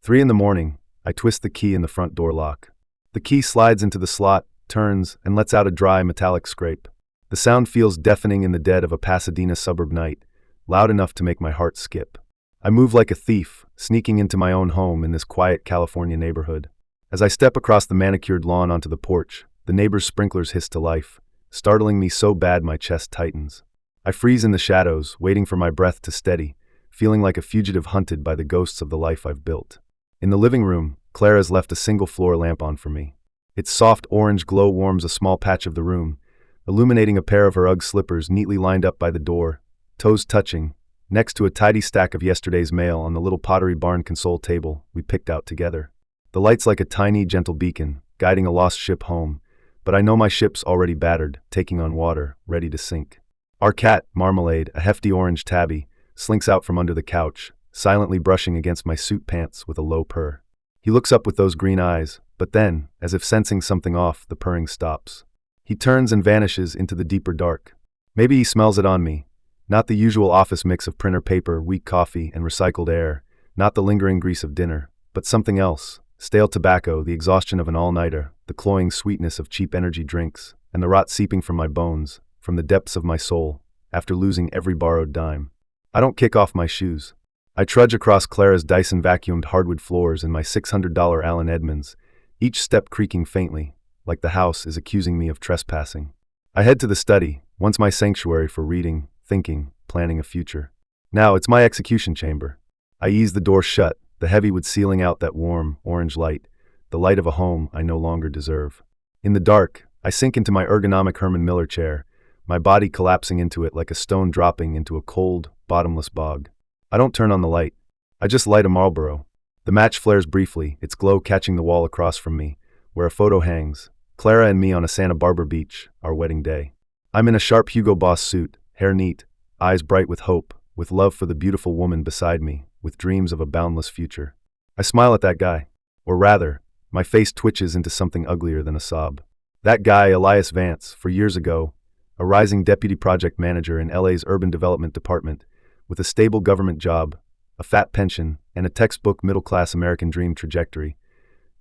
3 in the morning, I twist the key in the front door lock. The key slides into the slot, turns, and lets out a dry metallic scrape. The sound feels deafening in the dead of a Pasadena suburb night, loud enough to make my heart skip. I move like a thief, sneaking into my own home in this quiet California neighborhood. As I step across the manicured lawn onto the porch, the neighbor's sprinklers hiss to life, startling me so bad my chest tightens. I freeze in the shadows, waiting for my breath to steady, feeling like a fugitive hunted by the ghosts of the life I've built. In the living room, Clara's left a single floor lamp on for me. Its soft orange glow warms a small patch of the room, illuminating a pair of her Ugg slippers neatly lined up by the door, toes touching, next to a tidy stack of yesterday's mail on the little Pottery Barn console table we picked out together. The light's like a tiny, gentle beacon, guiding a lost ship home, but I know my ship's already battered, taking on water, ready to sink. Our cat, Marmalade, a hefty orange tabby, slinks out from under the couch, silently brushing against my suit pants with a low purr. He looks up with those green eyes, but then, as if sensing something off, the purring stops. He turns and vanishes into the deeper dark. Maybe he smells it on me. Not the usual office mix of printer paper, weak coffee, and recycled air, not the lingering grease of dinner, but something else. Stale tobacco, the exhaustion of an all-nighter, the cloying sweetness of cheap energy drinks, and the rot seeping from my bones, from the depths of my soul, after losing every borrowed dime. I don't kick off my shoes. I trudge across Clara's Dyson-vacuumed hardwood floors in my $600 Allen Edmonds, each step creaking faintly, like the house is accusing me of trespassing. I head to the study, once my sanctuary for reading, thinking, planning a future. Now it's my execution chamber. I ease the door shut, the heavy wood sealing out that warm, orange light, the light of a home I no longer deserve. In the dark, I sink into my ergonomic Herman Miller chair, my body collapsing into it like a stone dropping into a cold, bottomless bog. I don't turn on the light. I just light a Marlboro. The match flares briefly, its glow catching the wall across from me, where a photo hangs, Clara and me on a Santa Barbara beach, our wedding day. I'm in a sharp Hugo Boss suit, hair neat, eyes bright with hope, with love for the beautiful woman beside me, with dreams of a boundless future. I smile at that guy. Or rather, my face twitches into something uglier than a sob. That guy, Elias Vance, for years ago, a rising deputy project manager in LA's urban development department, with a stable government job, a fat pension, and a textbook middle-class American dream trajectory.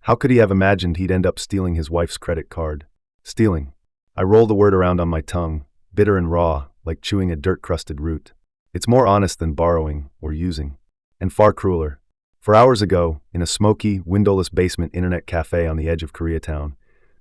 How could he have imagined he'd end up stealing his wife's credit card? Stealing. I roll the word around on my tongue, bitter and raw, like chewing a dirt-crusted root. It's more honest than borrowing or using, and far crueler. For hours ago, in a smoky, windowless basement internet cafe on the edge of Koreatown,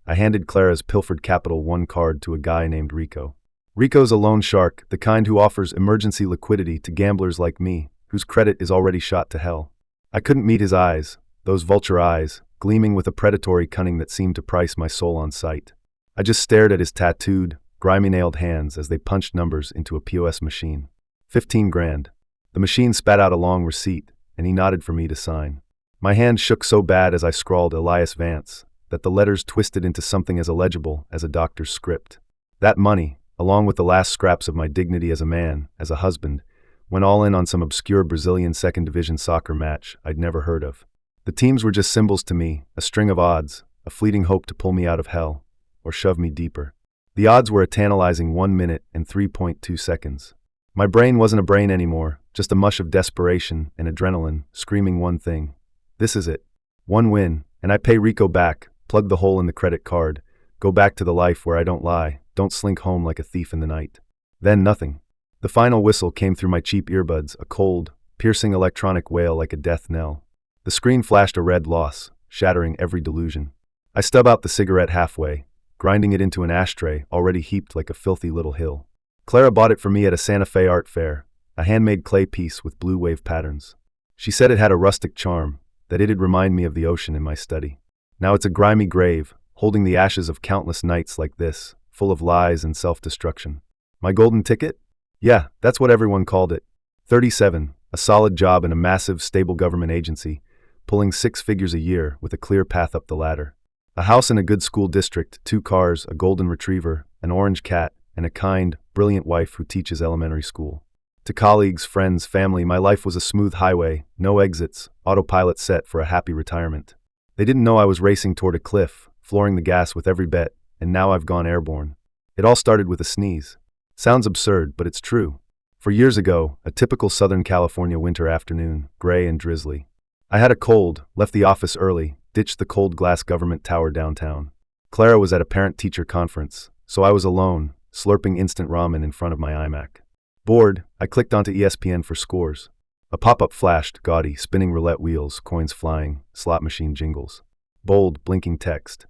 I handed Clara's pilfered Capital One card to a guy named Rico. Rico's a loan shark, the kind who offers emergency liquidity to gamblers like me, whose credit is already shot to hell. I couldn't meet his eyes, those vulture eyes, gleaming with a predatory cunning that seemed to price my soul on sight. I just stared at his tattooed, grimy-nailed hands as they punched numbers into a POS machine. 15 grand. The machine spat out a long receipt, and he nodded for me to sign. My hand shook so bad as I scrawled Elias Vance, that the letters twisted into something as illegible as a doctor's script. That money, along with the last scraps of my dignity as a man, as a husband, went all in on some obscure Brazilian second division soccer match I'd never heard of. The teams were just symbols to me, a string of odds, a fleeting hope to pull me out of hell, or shove me deeper. The odds were a tantalizing 1 minute and 3.2 seconds. My brain wasn't a brain anymore, just a mush of desperation and adrenaline, screaming one thing. This is it. One win, and I pay Rico back, plug the hole in the credit card, go back to the life where I don't lie, don't slink home like a thief in the night. Then nothing. The final whistle came through my cheap earbuds, a cold, piercing electronic wail like a death knell. The screen flashed a red loss, shattering every delusion. I stub out the cigarette halfway, grinding it into an ashtray already heaped like a filthy little hill. Clara bought it for me at a Santa Fe art fair, a handmade clay piece with blue wave patterns. She said it had a rustic charm, that it'd remind me of the ocean in my study. Now it's a grimy grave, holding the ashes of countless nights like this, full of lies and self-destruction. My golden ticket? Yeah, that's what everyone called it. 37, a solid job in a massive, stable government agency, pulling 6 figures a year with a clear path up the ladder. A house in a good school district, 2 cars, a golden retriever, an orange cat, and a kind, brilliant wife who teaches elementary school. To colleagues, friends, family, my life was a smooth highway, no exits, autopilot set for a happy retirement. They didn't know I was racing toward a cliff, flooring the gas with every bet, and now I've gone airborne. It all started with a sneeze. Sounds absurd, but it's true. For years ago, a typical Southern California winter afternoon, gray and drizzly. I had a cold, left the office early, ditched the cold glass government tower downtown. Clara was at a parent-teacher conference, so I was alone, slurping instant ramen in front of my iMac. Bored, I clicked onto ESPN for scores. A pop-up flashed, gaudy, spinning roulette wheels, coins flying, slot machine jingles. Bold, blinking text.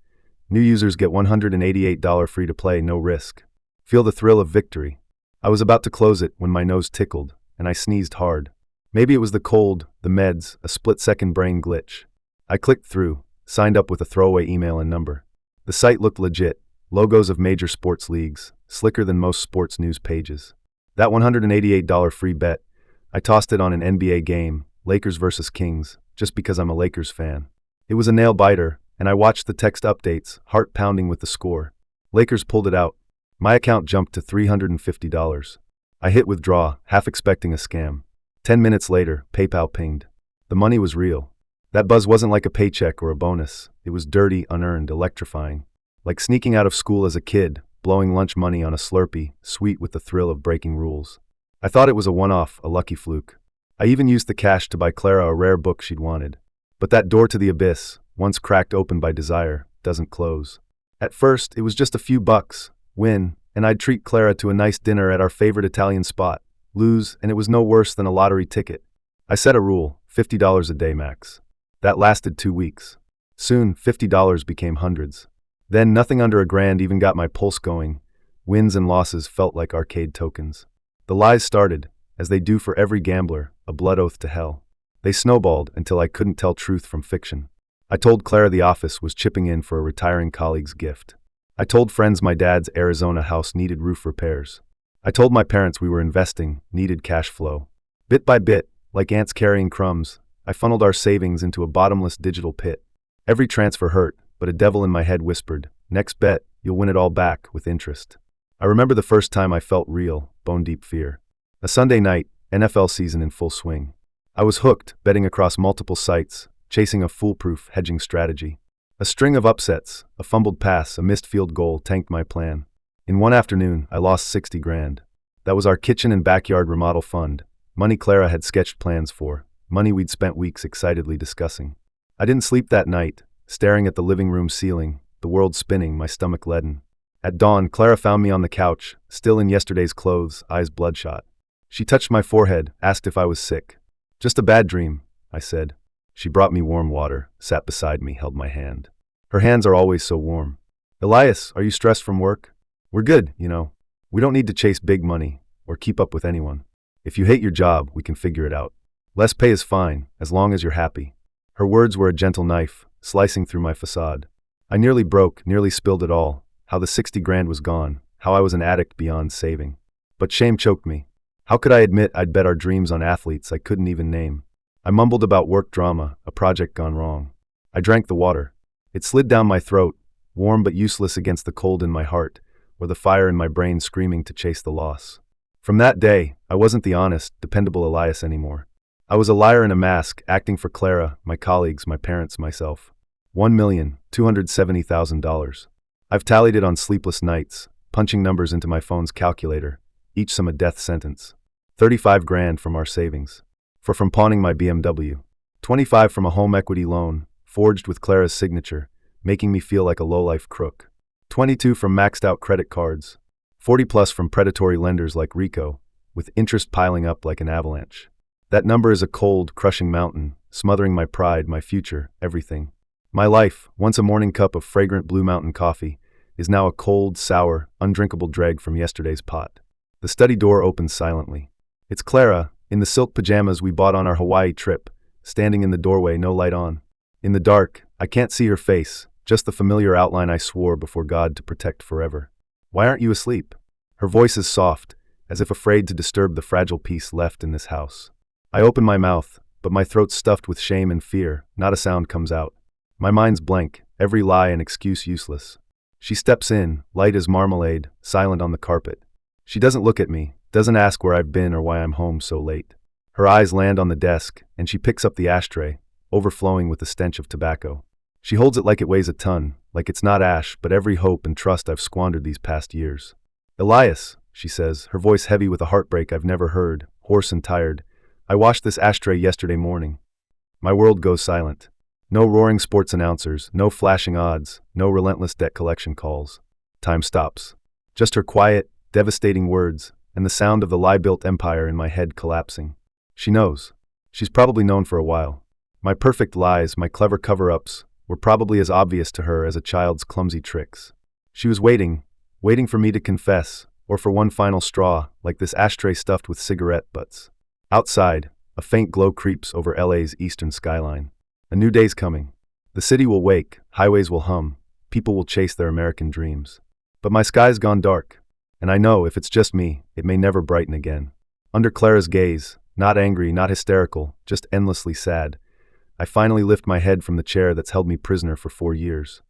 New users get $188 free to play, no risk. Feel the thrill of victory. I was about to close it when my nose tickled, and I sneezed hard. Maybe it was the cold, the meds, a split-second brain glitch. I clicked through, signed up with a throwaway email and number. The site looked legit, logos of major sports leagues, slicker than most sports news pages. That $188 free bet, I tossed it on an NBA game, Lakers versus Kings, just because I'm a Lakers fan. It was a nail-biter, and I watched the text updates, heart pounding with the score. Lakers pulled it out. My account jumped to $350. I hit withdraw, half expecting a scam. 10 minutes later, PayPal pinged. The money was real. That buzz wasn't like a paycheck or a bonus. It was dirty, unearned, electrifying. Like sneaking out of school as a kid, blowing lunch money on a Slurpee, sweet with the thrill of breaking rules. I thought it was a one-off, a lucky fluke. I even used the cash to buy Clara a rare book she'd wanted. But that door to the abyss, once cracked open by desire, doesn't close. At first, it was just a few bucks. Win, and I'd treat Clara to a nice dinner at our favorite Italian spot. Lose, and it was no worse than a lottery ticket. I set a rule, $50 a day max. That lasted 2 weeks. Soon, $50 became hundreds. Then nothing under $1,000 even got my pulse going. Wins and losses felt like arcade tokens. The lies started, as they do for every gambler, a blood oath to hell. They snowballed until I couldn't tell truth from fiction. I told Clara the office was chipping in for a retiring colleague's gift. I told friends my dad's Arizona house needed roof repairs. I told my parents we were investing, needed cash flow. Bit by bit, like ants carrying crumbs, I funneled our savings into a bottomless digital pit. Every transfer hurt, but a devil in my head whispered, "Next bet, you'll win it all back, with interest." I remember the first time I felt real, bone-deep fear. A Sunday night, NFL season in full swing. I was hooked, betting across multiple sites, chasing a foolproof hedging strategy. A string of upsets, a fumbled pass, a missed field goal tanked my plan. In one afternoon, I lost 60 grand. That was our kitchen and backyard remodel fund, money Clara had sketched plans for, money we'd spent weeks excitedly discussing. I didn't sleep that night, staring at the living room ceiling, the world spinning, my stomach leaden. At dawn, Clara found me on the couch, still in yesterday's clothes, eyes bloodshot. She touched my forehead, asked if I was sick. "Just a bad dream," I said. She brought me warm water, sat beside me, held my hand. Her hands are always so warm. "Elias, are you stressed from work?" "We're good, you know. We don't need to chase big money, or keep up with anyone. If you hate your job, we can figure it out. Less pay is fine, as long as you're happy." Her words were a gentle knife, slicing through my facade. I nearly broke, nearly spilled it all, how the 60 grand was gone, how I was an addict beyond saving. But shame choked me. How could I admit I'd bet our dreams on athletes I couldn't even name? I mumbled about work drama, a project gone wrong. I drank the water. It slid down my throat, warm but useless against the cold in my heart, or the fire in my brain screaming to chase the loss. From that day, I wasn't the honest, dependable Elias anymore. I was a liar in a mask, acting for Clara, my colleagues, my parents, myself. $1,270,000. I've tallied it on sleepless nights, punching numbers into my phone's calculator, each some a death sentence. 35 grand from our savings. From pawning my BMW. 25 from a home equity loan, forged with Clara's signature, making me feel like a lowlife crook. 22 from maxed out credit cards. 40 plus from predatory lenders like Rico, with interest piling up like an avalanche. That number is a cold, crushing mountain, smothering my pride, my future, everything. My life, once a morning cup of fragrant Blue Mountain coffee, is now a cold, sour, undrinkable dreg from yesterday's pot. The study door opens silently. It's Clara, in the silk pajamas we bought on our Hawaii trip, standing in the doorway, no light on. In the dark, I can't see her face, just the familiar outline I swore before God to protect forever. "Why aren't you asleep?" Her voice is soft, as if afraid to disturb the fragile peace left in this house. I open my mouth, but my throat's stuffed with shame and fear, not a sound comes out. My mind's blank, every lie and excuse useless. She steps in, light as marmalade, silent on the carpet. She doesn't look at me, doesn't ask where I've been or why I'm home so late. Her eyes land on the desk, and she picks up the ashtray, overflowing with the stench of tobacco. She holds it like it weighs a ton, like it's not ash, but every hope and trust I've squandered these past years. "Elias," she says, her voice heavy with a heartbreak I've never heard, hoarse and tired, "I washed this ashtray yesterday morning." My world goes silent. No roaring sports announcers, no flashing odds, no relentless debt collection calls. Time stops. Just her quiet, devastating words, and the sound of the lie-built empire in my head collapsing. She knows. She's probably known for a while. My perfect lies, my clever cover-ups, were probably as obvious to her as a child's clumsy tricks. She was waiting for me to confess, or for one final straw, like this ashtray stuffed with cigarette butts. Outside, a faint glow creeps over LA's eastern skyline. A new day's coming. The city will wake, highways will hum, people will chase their American dreams. But my sky's gone dark, and I know if it's just me, it may never brighten again. Under Clara's gaze, not angry, not hysterical, just endlessly sad, I finally lift my head from the chair that's held me prisoner for 4 years.